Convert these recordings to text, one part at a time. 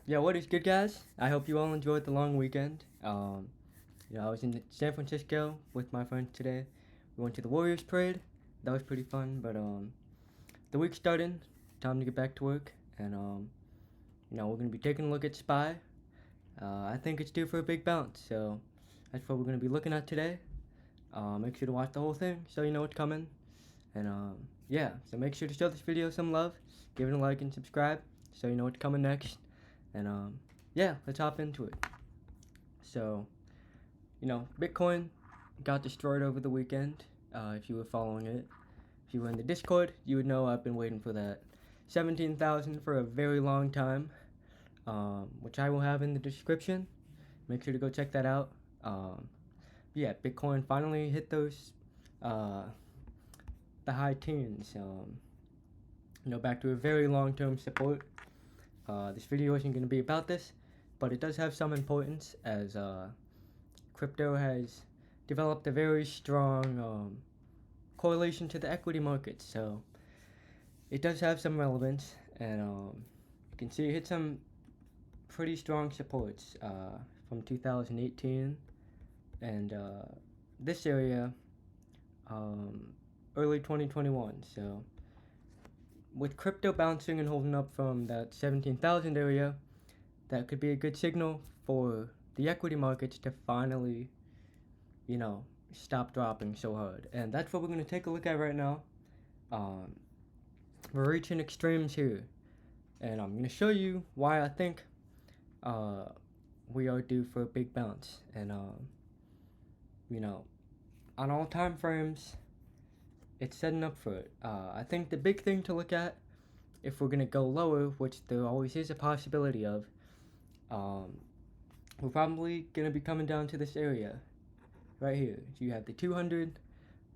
Yeah, what is good, guys? I hope you all enjoyed the long weekend. I was in San Francisco with my friends today. We went to the Warriors parade. That was pretty fun. But the week's starting. Time to get back to work, and we're gonna be taking a look at SPY. I think it's due for a big bounce, so that's what we're gonna be looking at today. Make sure to watch the whole thing so you know what's coming. And yeah, so make sure to show this video some love, give it a like and subscribe so you know what's coming next. And yeah, let's hop into it. So, Bitcoin got destroyed over the weekend. If you were following it, if you were in the Discord, you would know I've been waiting for that 17,000 for a very long time, which I will have in the description. Make sure to go check that out. Yeah, Bitcoin finally hit those the high teens. Back to a very long-term support. This video isn't going to be about this, but it does have some importance as crypto has developed a very strong correlation to the equity markets. So it does have some relevance, and you can see it hit some pretty strong supports from 2018 and this area early 2021. So with crypto bouncing and holding up from that 17,000 area, that could be a good signal for the equity markets to finally, stop dropping so hard. And that's what we're going to take a look at right now. We're reaching extremes here, and I'm going to show you why I think we are due for a big bounce. And, on all time frames, it's setting up for it. I think the big thing to look at, if we're going to go lower, which there always is a possibility of, we're probably going to be coming down to this area right here. So you have the 200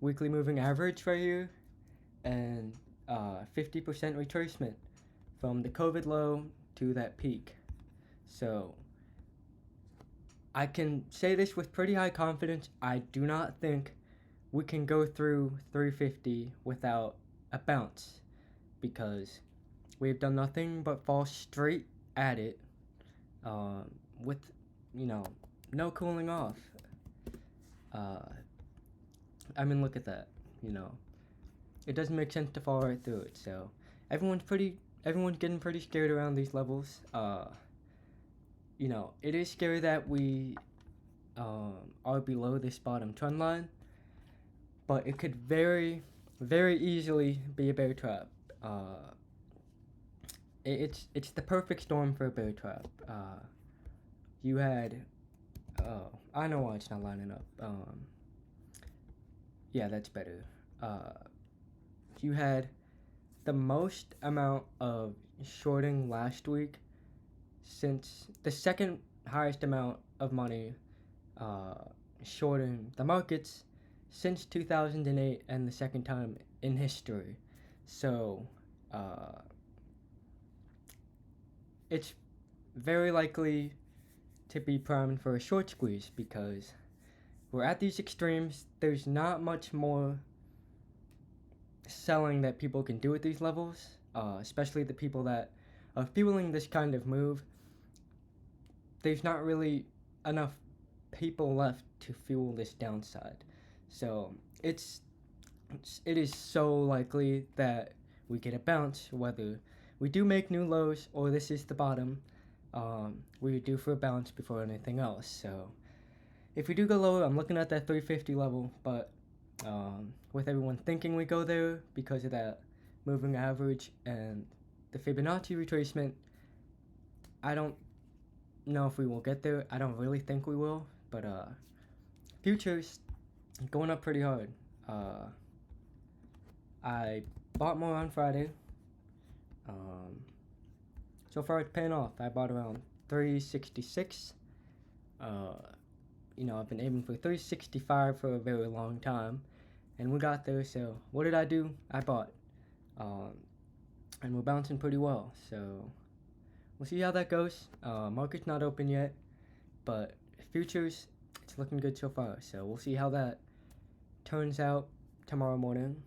weekly moving average right here, and 50% retracement from the COVID low to that peak. So I can say this with pretty high confidence. I do not think we can go through 350 without a bounce, because we've done nothing but fall straight at it with, no cooling off. Look at that. It doesn't make sense to fall right through it. So everyone's getting pretty scared around these levels. It is scary that we are below this bottom trend line, but it could very, very easily be a bear trap. It's the perfect storm for a bear trap. You had, I know why it's not lining up. Yeah, that's better. You had the most amount of shorting last week since the second highest amount of money shorting the markets since 2008, and the second time in history. So it's very likely to be primed for a short squeeze, because we're at these extremes. There's not much more selling that people can do at these levels, especially the people that are fueling this kind of move. There's not really enough people left to fuel this downside. So it is so likely that we get a bounce, whether we do make new lows or this is the bottom. We're due for a bounce before anything else. So if we do go lower, I'm looking at that 350 level, but with everyone thinking we go there because of that moving average and the Fibonacci retracement, I don't know if we will get there. I don't really think we will, but futures going up pretty hard. I bought more on Friday. So far it's paying off. I bought around 366. I've been aiming for 365 for a very long time, and we got there. So what did I do? I bought, and we're bouncing pretty well. So we'll see how that goes. Market's not open yet, but futures, it's looking good so far. So we'll see how that turns out tomorrow morning.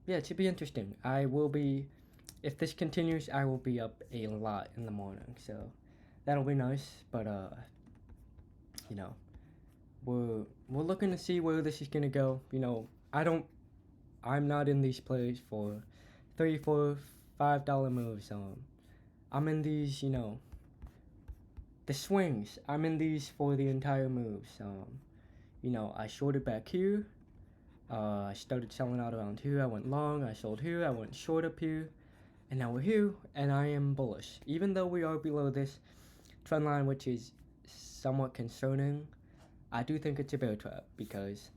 Yeah, it should be interesting. I will be if this continues, I will be up a lot in the morning, so that'll be nice. But you know, we're looking to see where this is gonna go. You know, I'm not in these plays for $3, $4, $5 moves. I'm in these, you know, the swings. I'm in these for the entire moves. You know, I shorted back here. I started selling out around here. I went long. I sold here. I went short up here. And now we're here, and I am bullish. Even though we are below this trend line, which is somewhat concerning, I do think it's a bear trap because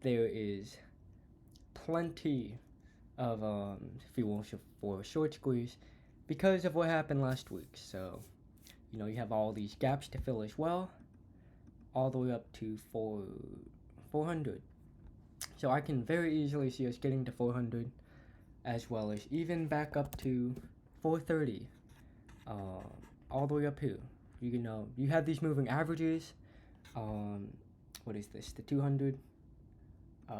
there is plenty of fuel for a short squeeze because of what happened last week. So, you know, you have all these gaps to fill as well, all the way up to 400. So I can very easily see us getting to 400, as well as even back up to 430, all the way up here. You know, you have these moving averages. What is this? The 200. The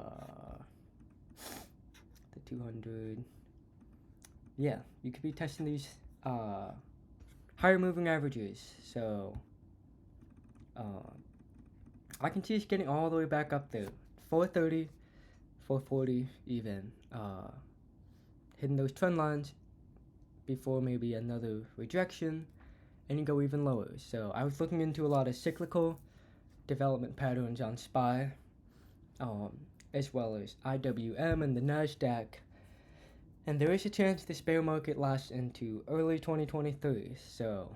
200. Yeah, you could be testing these higher moving averages. So I can see us getting all the way back up there, 430, 440, even. Hitting those trend lines before maybe another rejection, and you go even lower. So I was looking into a lot of cyclical development patterns on SPY, as well as IWM and the NASDAQ, and there is a chance this bear market lasts into early 2023. So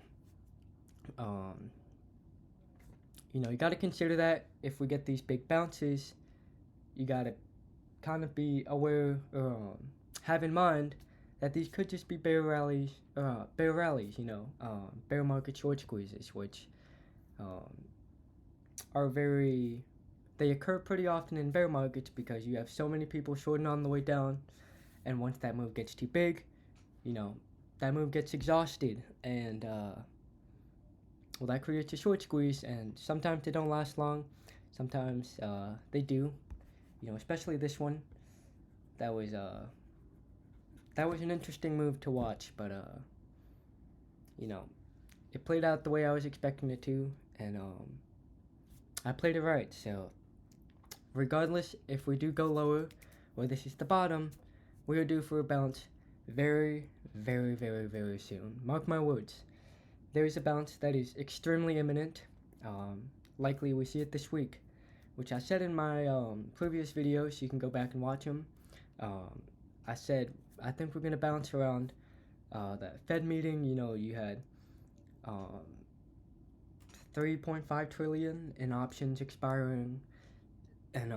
you know, you got to consider that if we get these big bounces, you got to kind of be aware, or have in mind that these could just be bear rallies, you know, bear market short squeezes, which are they occur pretty often in bear markets because you have so many people shorting on the way down, and once that move gets too big, you know, that move gets exhausted, and well, that creates a short squeeze, and sometimes they don't last long, sometimes they do, you know, especially this one. That was an interesting move to watch, but you know, it played out the way I was expecting it to, and I played it right. So regardless, if we do go lower, or this is the bottom, we are due for a bounce very, very, very, very soon. Mark my words. There is a bounce that is extremely imminent. Likely we see it this week, which I said in my previous videos. You can go back and watch them. I said I think we're gonna bounce around that Fed meeting. You know, you had 3.5 trillion in options expiring, and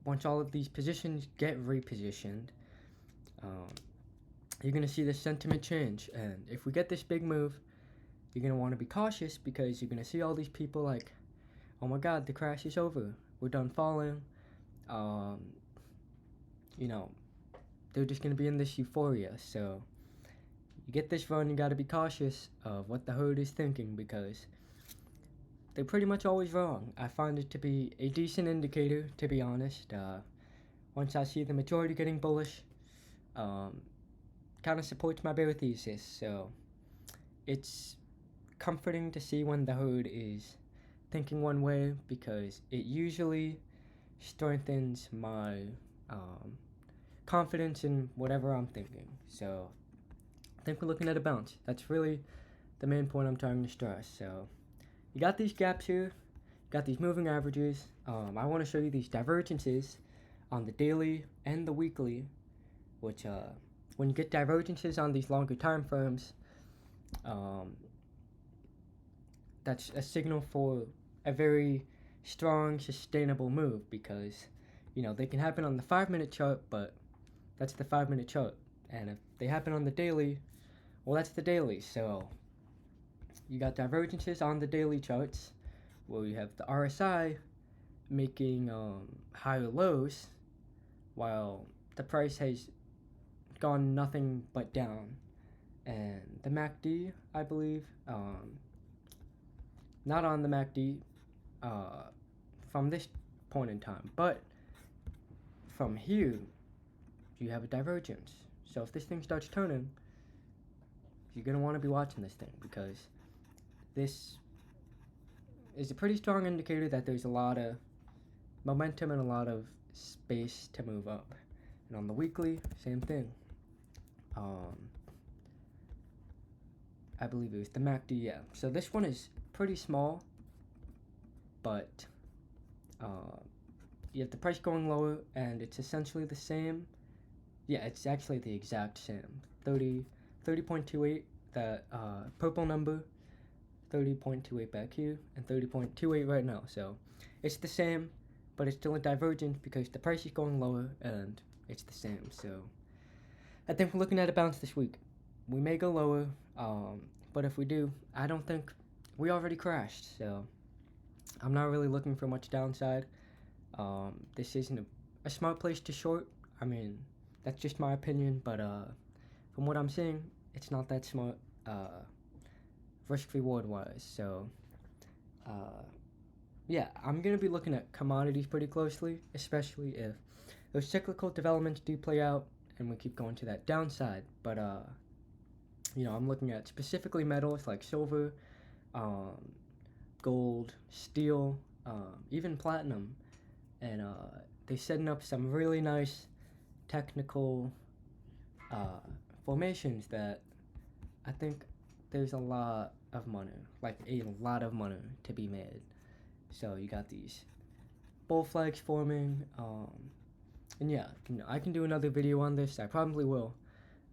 once all of these positions get repositioned, you're gonna see the sentiment change. And if we get this big move, you're gonna want to be cautious because you're gonna see all these people like, oh my God, the crash is over. We're done falling. You know, they're just going to be in this euphoria. So you get this run, you got to be cautious of what the herd is thinking because they're pretty much always wrong. I find it to be a decent indicator, to be honest. Once I see the majority getting bullish, kind of supports my bear thesis. So it's comforting to see when the herd is thinking one way because it usually strengthens my confidence in whatever I'm thinking. So I think we're looking at a bounce. That's really the main point I'm trying to stress. So you got these gaps here, you got these moving averages. I want to show you these divergences on the daily and the weekly, which when you get divergences on these longer time frames, that's a signal for a very strong, sustainable move because, you know, they can happen on the 5-minute chart, but that's the 5-minute chart. And if they happen on the daily, well, that's the daily. So you got divergences on the daily charts where you have the RSI making higher lows while the price has gone nothing but down. And the MACD, I believe, not on the MACD from this point in time, but from here you have a divergence. So if this thing starts turning, you're going to want to be watching this thing, because this is a pretty strong indicator that there's a lot of momentum and a lot of space to move up. And on the weekly, same thing. I believe it was the MACD, yeah. So this one is pretty small, but you have the price going lower, and it's essentially the same. Yeah, it's actually the exact same. 30.28, that purple number, 30.28 back here, and 30.28 right now. So it's the same, but it's still a divergence because the price is going lower and it's the same. So I think we're looking at a bounce this week. We may go lower, but if we do, I don't think we already crashed. So I'm not really looking for much downside. This isn't a smart place to short. I mean, that's just my opinion, but from what I'm seeing, it's not that smart risk-reward wise. So yeah, I'm going to be looking at commodities pretty closely, especially if those cyclical developments do play out and we keep going to that downside. But I'm looking at specifically metals like silver, gold, steel, even platinum, and they're setting up some really nice technical formations that I think there's a lot of money, like a lot of money to be made. So you got these bull flags forming, and yeah, I can do another video on this. I probably will,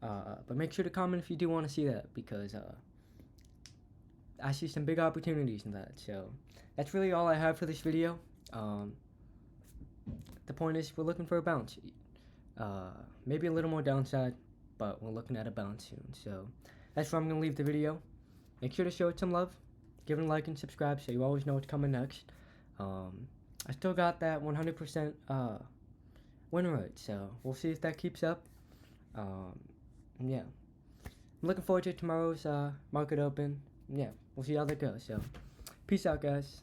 but make sure to comment if you do want to see that, because I see some big opportunities in that. So that's really all I have for this video. The point is, we're looking for a bounce. Maybe a little more downside, but we're looking at a bounce soon. So that's where I'm going to leave the video. Make sure to show it some love. Give it a like and subscribe so you always know what's coming next. I still got that 100% win rate, so we'll see if that keeps up. Yeah. I'm looking forward to tomorrow's market open. Yeah, we'll see how that goes. So, peace out, guys.